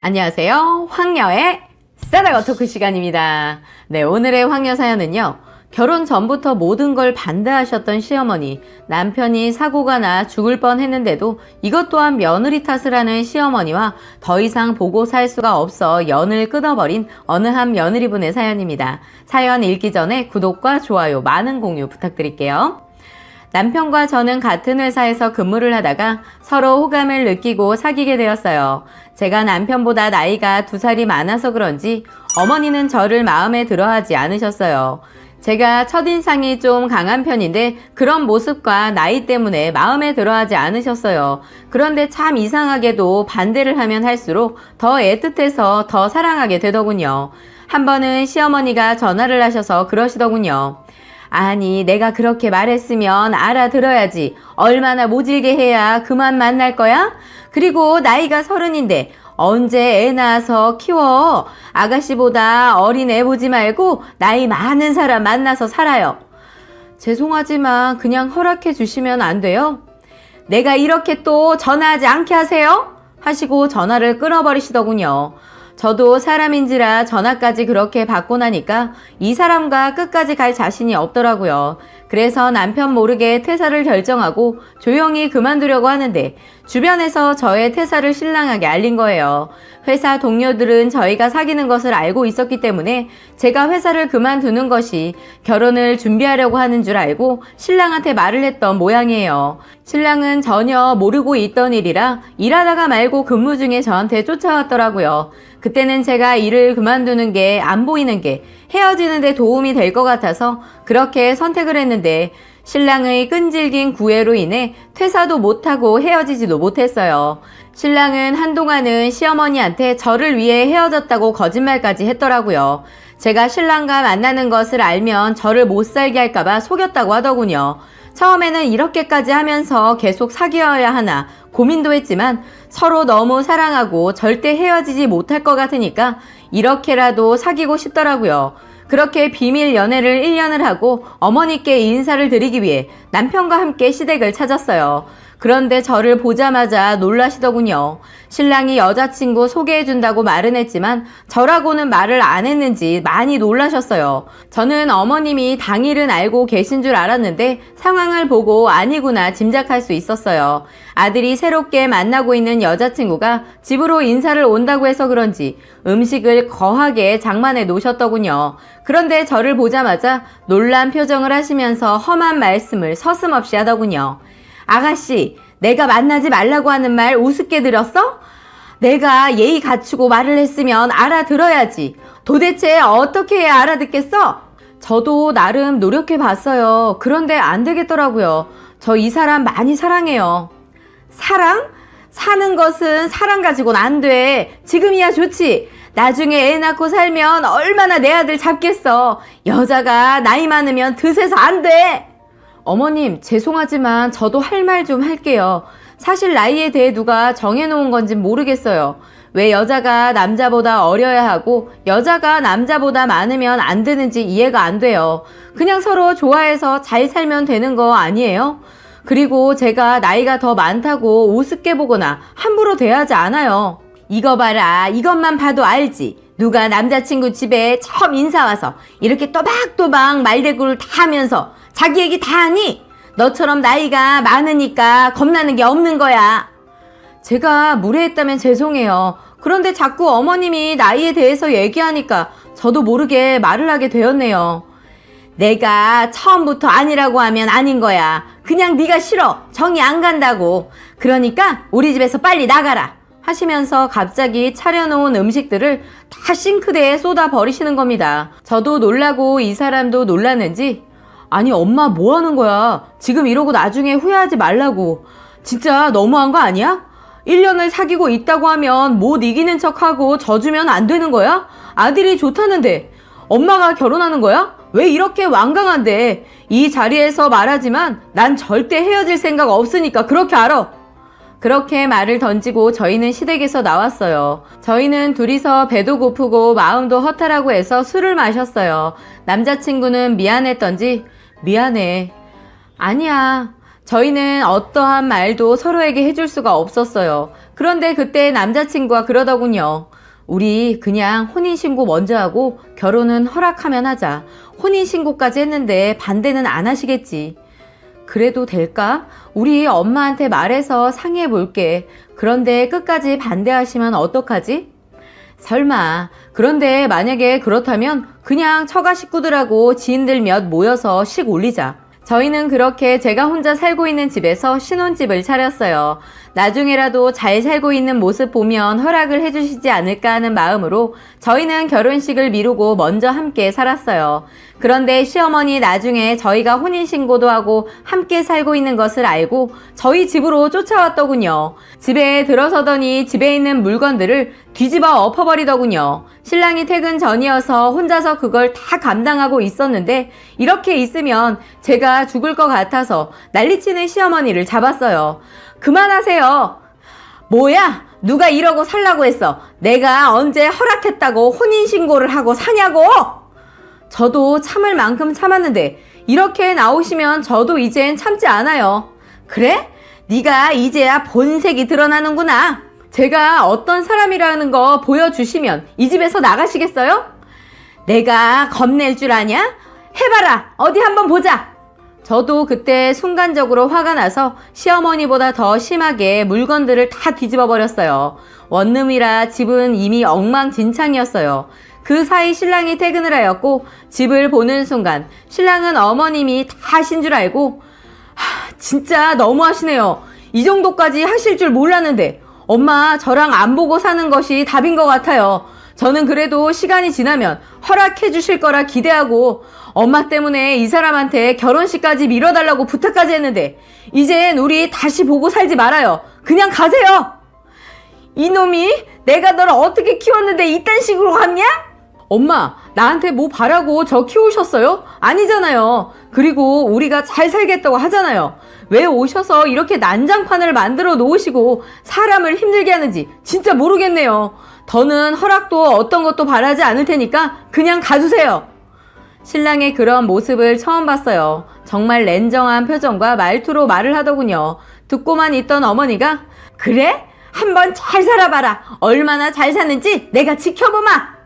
안녕하세요. 황녀의 싸다가 토크 시간입니다. 네, 오늘의 황녀 사연은요. 결혼 전부터 모든 걸 반대하셨던 시어머니, 남편이 사고가 나 죽을 뻔했는데도 이것 또한 며느리 탓을 하는 시어머니와 더 이상 보고 살 수가 없어 연을 끊어버린 어느 한 며느리분의 사연입니다. 사연 읽기 전에 구독과 좋아요, 많은 공유 부탁드릴게요. 남편과 저는 같은 회사에서 근무를 하다가 서로 호감을 느끼고 사귀게 되었어요. 제가 남편보다 나이가 2살이 많아서 그런지 어머니는 저를 마음에 들어하지 않으셨어요. 제가 첫인상이 좀 강한 편인데 그런 모습과 나이 때문에 마음에 들어하지 않으셨어요. 그런데 참 이상하게도 반대를 하면 할수록 더 애틋해서 더 사랑하게 되더군요. 한 번은 시어머니가 전화를 하셔서 그러시더군요. 아니, 내가 그렇게 말했으면 알아들어야지. 얼마나 모질게 해야 그만 만날 거야? 그리고 나이가 30인데 언제 애 낳아서 키워? 아가씨보다 어린 애 보지 말고 나이 많은 사람 만나서 살아요. 죄송하지만 그냥 허락해 주시면 안 돼요? 내가 이렇게 또 전화하지 않게 하세요? 하시고 전화를 끊어버리시더군요. 저도 사람인지라 전화까지 그렇게 받고 나니까 이 사람과 끝까지 갈 자신이 없더라고요. 그래서 남편 모르게 퇴사를 결정하고 조용히 그만두려고 하는데 주변에서 저의 퇴사를 신랑에게 알린 거예요. 회사 동료들은 저희가 사귀는 것을 알고 있었기 때문에 제가 회사를 그만두는 것이 결혼을 준비하려고 하는 줄 알고 신랑한테 말을 했던 모양이에요. 신랑은 전혀 모르고 있던 일이라 일하다가 말고 근무 중에 저한테 쫓아왔더라고요. 그때는 제가 일을 그만두는 게 안 보이는 게 헤어지는 데 도움이 될 것 같아서 그렇게 선택을 했는데 신랑의 끈질긴 구애로 인해 퇴사도 못하고 헤어지지도 못했어요. 신랑은 한동안은 시어머니한테 저를 위해 헤어졌다고 거짓말까지 했더라고요. 제가 신랑과 만나는 것을 알면 저를 못 살게 할까봐 속였다고 하더군요. 처음에는 이렇게까지 하면서 계속 사귀어야 하나 고민도 했지만 서로 너무 사랑하고 절대 헤어지지 못할 것 같으니까 이렇게라도 사귀고 싶더라고요. 그렇게 비밀 연애를 1년을 하고 어머니께 인사를 드리기 위해 남편과 함께 시댁을 찾았어요. 그런데 저를 보자마자 놀라시더군요. 신랑이 여자친구 소개해준다고 말은 했지만 저라고는 말을 안 했는지 많이 놀라셨어요. 저는 어머님이 당일은 알고 계신 줄 알았는데 상황을 보고 아니구나 짐작할 수 있었어요. 아들이 새롭게 만나고 있는 여자친구가 집으로 인사를 온다고 해서 그런지 음식을 거하게 장만해 놓으셨더군요. 그런데 저를 보자마자 놀란 표정을 하시면서 험한 말씀을 서슴없이 하더군요. 아가씨, 내가 만나지 말라고 하는 말 우습게 들었어? 내가 예의 갖추고 말을 했으면 알아들어야지. 도대체 어떻게 해야 알아듣겠어? 저도 나름 노력해 봤어요. 그런데 안 되겠더라고요. 저 이 사람 많이 사랑해요. 사랑? 사는 것은 사랑 가지고는 안 돼. 지금이야 좋지. 나중에 애 낳고 살면 얼마나 내 아들 잡겠어. 여자가 나이 많으면 드세서 안 돼. 어머님, 죄송하지만 저도 할 말 좀 할게요. 사실 나이에 대해 누가 정해놓은 건진 모르겠어요. 왜 여자가 남자보다 어려야 하고 여자가 남자보다 많으면 안 되는지 이해가 안 돼요. 그냥 서로 좋아해서 잘 살면 되는 거 아니에요? 그리고 제가 나이가 더 많다고 우습게 보거나 함부로 대하지 않아요. 이거 봐라, 이것만 봐도 알지. 누가 남자친구 집에 처음 인사 와서 이렇게 또박또박 말대꾸를 다 하면서 자기 얘기 다 하니? 너처럼 나이가 많으니까 겁나는 게 없는 거야. 제가 무례했다면 죄송해요. 그런데 자꾸 어머님이 나이에 대해서 얘기하니까 저도 모르게 말을 하게 되었네요. 내가 처음부터 아니라고 하면 아닌 거야. 그냥 네가 싫어. 정이 안 간다고. 그러니까 우리 집에서 빨리 나가라. 하시면서 갑자기 차려놓은 음식들을 다 싱크대에 쏟아 버리시는 겁니다. 저도 놀라고 이 사람도 놀랐는지 아니 엄마 뭐 하는 거야? 지금 이러고 나중에 후회하지 말라고. 진짜 너무한 거 아니야? 1년을 사귀고 있다고 하면 못 이기는 척하고 져주면 안 되는 거야? 아들이 좋다는데 엄마가 결혼하는 거야? 왜 이렇게 완강한데? 이 자리에서 말하지만 난 절대 헤어질 생각 없으니까 그렇게 알아. 그렇게 말을 던지고 저희는 시댁에서 나왔어요. 저희는 둘이서 배도 고프고 마음도 허탈하고 해서 술을 마셨어요. 남자친구는 미안했던지 미안해. 아니야. 저희는 어떠한 말도 서로에게 해줄 수가 없었어요. 그런데 그때 남자친구가 그러더군요. 우리 그냥 혼인신고 먼저 하고 결혼은 허락하면 하자. 혼인신고까지 했는데 반대는 안 하시겠지. 그래도 될까? 우리 엄마한테 말해서 상의해 볼게. 그런데 끝까지 반대하시면 어떡하지? 설마. 그런데 만약에 그렇다면 그냥 처가 식구들하고 지인들 몇 모여서 식 올리자. 저희는 그렇게 제가 혼자 살고 있는 집에서 신혼집을 차렸어요. 나중에라도 잘 살고 있는 모습 보면 허락을 해주시지 않을까 하는 마음으로 저희는 결혼식을 미루고 먼저 함께 살았어요. 그런데 시어머니 나중에 저희가 혼인신고도 하고 함께 살고 있는 것을 알고 저희 집으로 쫓아왔더군요. 집에 들어서더니 집에 있는 물건들을 뒤집어 엎어버리더군요. 신랑이 퇴근 전이어서 혼자서 그걸 다 감당하고 있었는데 이렇게 있으면 제가 죽을 것 같아서 난리치는 시어머니를 잡았어요. 그만하세요. 뭐야? 누가 이러고 살라고 했어? 내가 언제 허락했다고 혼인신고를 하고 사냐고? 저도 참을 만큼 참았는데 이렇게 나오시면 저도 이젠 참지 않아요. 그래? 네가 이제야 본색이 드러나는구나. 제가 어떤 사람이라는 거 보여주시면 이 집에서 나가시겠어요? 내가 겁낼 줄 아냐? 해봐라. 어디 한번 보자. 저도 그때 순간적으로 화가 나서 시어머니보다 더 심하게 물건들을 다 뒤집어 버렸어요. 원룸이라 집은 이미 엉망진창이었어요. 그 사이 신랑이 퇴근을 하였고 집을 보는 순간 신랑은 어머님이 다 하신 줄 알고 진짜 너무하시네요. 이 정도까지 하실 줄 몰랐는데 엄마 저랑 안 보고 사는 것이 답인 것 같아요. 저는 그래도 시간이 지나면 허락해 주실 거라 기대하고 엄마 때문에 이 사람한테 결혼식까지 미뤄달라고 부탁까지 했는데 이젠 우리 다시 보고 살지 말아요. 그냥 가세요. 이놈이 내가 너를 어떻게 키웠는데 이딴 식으로 갔냐? 엄마 나한테 뭐 바라고 저 키우셨어요? 아니잖아요. 그리고 우리가 잘 살겠다고 하잖아요. 왜 오셔서 이렇게 난장판을 만들어 놓으시고 사람을 힘들게 하는지 진짜 모르겠네요. 더는 허락도 어떤 것도 바라지 않을 테니까 그냥 가주세요. 신랑의 그런 모습을 처음 봤어요. 정말 냉정한 표정과 말투로 말을 하더군요. 듣고만 있던 어머니가 그래? 한번 잘 살아봐라. 얼마나 잘 사는지 내가 지켜보마.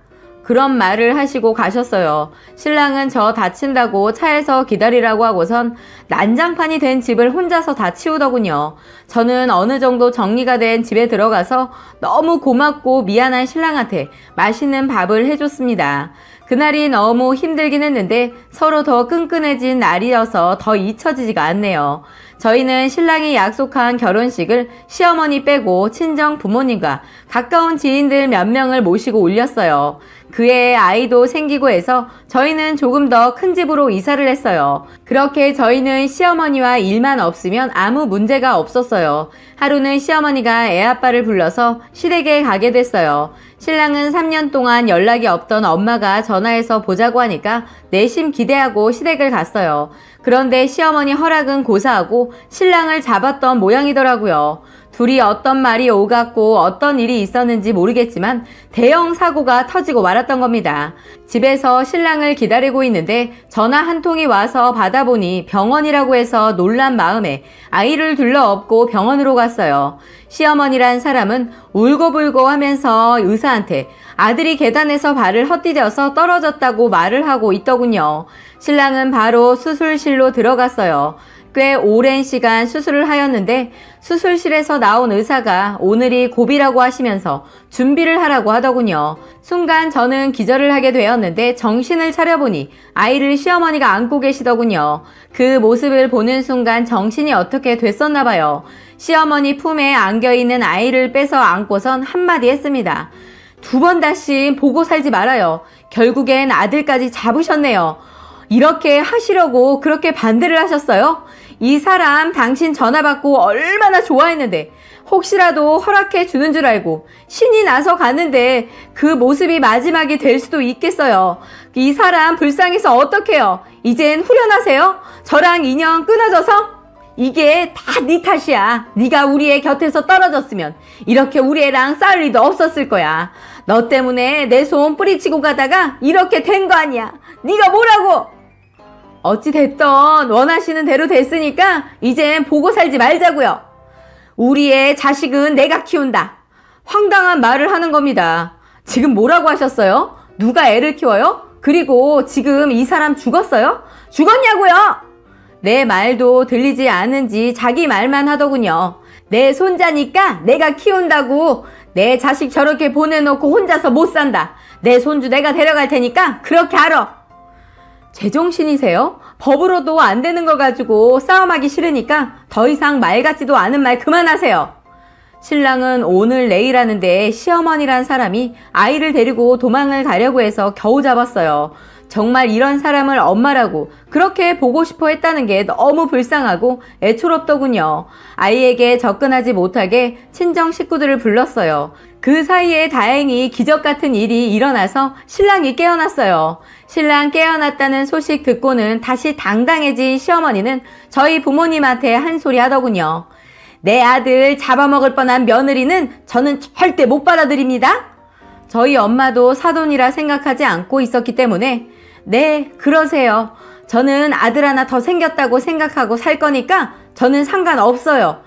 그런 말을 하시고 가셨어요. 신랑은 저 다친다고 차에서 기다리라고 하고선 난장판이 된 집을 혼자서 다 치우더군요. 저는 어느 정도 정리가 된 집에 들어가서 너무 고맙고 미안한 신랑한테 맛있는 밥을 해줬습니다. 그날이 너무 힘들긴 했는데 서로 더 끈끈해진 날이어서 더 잊혀지지가 않네요. 저희는 신랑이 약속한 결혼식을 시어머니 빼고 친정 부모님과 가까운 지인들 몇 명을 모시고 올렸어요. 그해 아이도 생기고 해서 저희는 조금 더 큰 집으로 이사를 했어요. 그렇게 저희는 시어머니와 일만 없으면 아무 문제가 없었어요. 하루는 시어머니가 애아빠를 불러서 시댁에 가게 됐어요. 신랑은 3년 동안 연락이 없던 엄마가 전화해서 보자고 하니까 내심 기대하고 시댁을 갔어요. 그런데 시어머니 허락은 고사하고 신랑을 잡았던 모양이더라고요. 둘이 어떤 말이 오갔고 어떤 일이 있었는지 모르겠지만 대형 사고가 터지고 말았던 겁니다. 집에서 신랑을 기다리고 있는데 전화 한 통이 와서 받아보니 병원이라고 해서 놀란 마음에 아이를 둘러엎고 병원으로 갔어요. 시어머니란 사람은 울고불고 하면서 의사한테 아들이 계단에서 발을 헛디뎌서 떨어졌다고 말을 하고 있더군요. 신랑은 바로 수술실로 들어갔어요. 꽤 오랜 시간 수술을 하였는데 수술실에서 나온 의사가 오늘이 고비라고 하시면서 준비를 하라고 하더군요. 순간 저는 기절을 하게 되었는데 정신을 차려보니 아이를 시어머니가 안고 계시더군요. 그 모습을 보는 순간 정신이 어떻게 됐었나 봐요. 시어머니 품에 안겨있는 아이를 빼서 안고선 한마디 했습니다. 2번 다시 보고 살지 말아요. 결국엔 아들까지 잡으셨네요. 이렇게 하시려고 그렇게 반대를 하셨어요? 이 사람 당신 전화 받고 얼마나 좋아했는데 혹시라도 허락해 주는 줄 알고 신이 나서 갔는데 그 모습이 마지막이 될 수도 있겠어요. 이 사람 불쌍해서 어떡해요? 이젠 후련하세요? 저랑 인연 끊어져서? 이게 다 네 탓이야. 네가 우리 애 곁에서 떨어졌으면 이렇게 우리 애랑 싸울 일도 없었을 거야. 너 때문에 내 손 뿌리치고 가다가 이렇게 된 거 아니야. 네가 뭐라고? 어찌됐던 원하시는 대로 됐으니까 이젠 보고 살지 말자고요. 우리의 자식은 내가 키운다. 황당한 말을 하는 겁니다. 지금 뭐라고 하셨어요? 누가 애를 키워요? 그리고 지금 이 사람 죽었어요? 죽었냐고요? 내 말도 들리지 않은지 자기 말만 하더군요. 내 손자니까 내가 키운다고. 내 자식 저렇게 보내놓고 혼자서 못 산다. 내 손주 내가 데려갈 테니까 그렇게 알아. 제정신이세요? 법으로도 안 되는 걸 가지고 싸움하기 싫으니까 더 이상 말 같지도 않은 말 그만하세요. 신랑은 오늘 내일 하는데 시어머니란 사람이 아이를 데리고 도망을 가려고 해서 겨우 잡았어요. 정말 이런 사람을 엄마라고 그렇게 보고 싶어 했다는 게 너무 불쌍하고 애초롭더군요. 아이에게 접근하지 못하게 친정 식구들을 불렀어요. 그 사이에 다행히 기적 같은 일이 일어나서 신랑이 깨어났어요. 신랑 깨어났다는 소식 듣고는 다시 당당해진 시어머니는 저희 부모님한테 한 소리 하더군요. 내 아들 잡아먹을 뻔한 며느리는 저는 절대 못 받아들입니다. 저희 엄마도 사돈이라 생각하지 않고 있었기 때문에 네, 그러세요. 저는 아들 하나 더 생겼다고 생각하고 살 거니까 저는 상관없어요.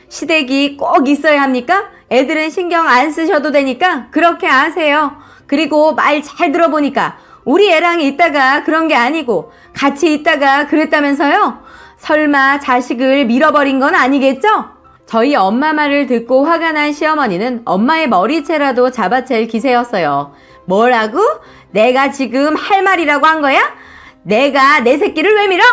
시댁이 꼭 있어야 합니까? 애들은 신경 안 쓰셔도 되니까 그렇게 아세요. 그리고 말 잘 들어보니까 우리 애랑 있다가 그런 게 아니고 같이 있다가 그랬다면서요? 설마 자식을 밀어버린 건 아니겠죠? 저희 엄마 말을 듣고 화가 난 시어머니는 엄마의 머리채라도 잡아챌 기세였어요. 뭐라고? 내가 지금 할 말이라고 한 거야? 내가 내 새끼를 왜 밀어?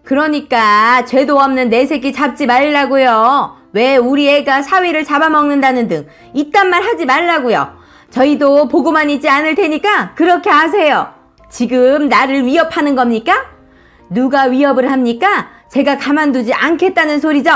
그러니까 죄도 없는 내 새끼 잡지 말라고요. 왜 우리 애가 사위를 잡아먹는다는 등 이딴 말 하지 말라고요. 저희도 보고만 있지 않을 테니까 그렇게 하세요. 지금 나를 위협하는 겁니까? 누가 위협을 합니까? 제가 가만두지 않겠다는 소리죠.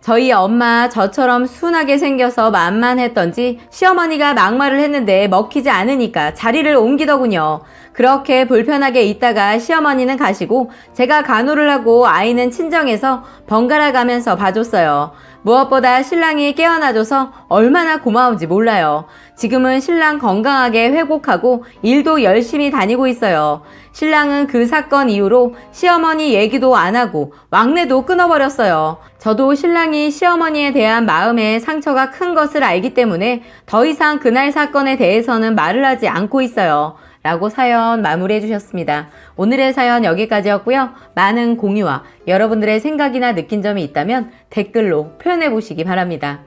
저희 엄마 저처럼 순하게 생겨서 만만했던지 시어머니가 막말을 했는데 먹히지 않으니까 자리를 옮기더군요. 그렇게 불편하게 있다가 시어머니는 가시고 제가 간호를 하고 아이는 친정에서 번갈아 가면서 봐줬어요. 무엇보다 신랑이 깨어나줘서 얼마나 고마운지 몰라요. 지금은 신랑 건강하게 회복하고 일도 열심히 다니고 있어요. 신랑은 그 사건 이후로 시어머니 얘기도 안 하고 왕래도 끊어버렸어요. 저도 신랑이 시어머니에 대한 마음의 상처가 큰 것을 알기 때문에 더 이상 그날 사건에 대해서는 말을 하지 않고 있어요. 라고 사연 마무리해 주셨습니다. 오늘의 사연 여기까지였고요. 많은 공유와 여러분들의 생각이나 느낀 점이 있다면 댓글로 표현해 보시기 바랍니다.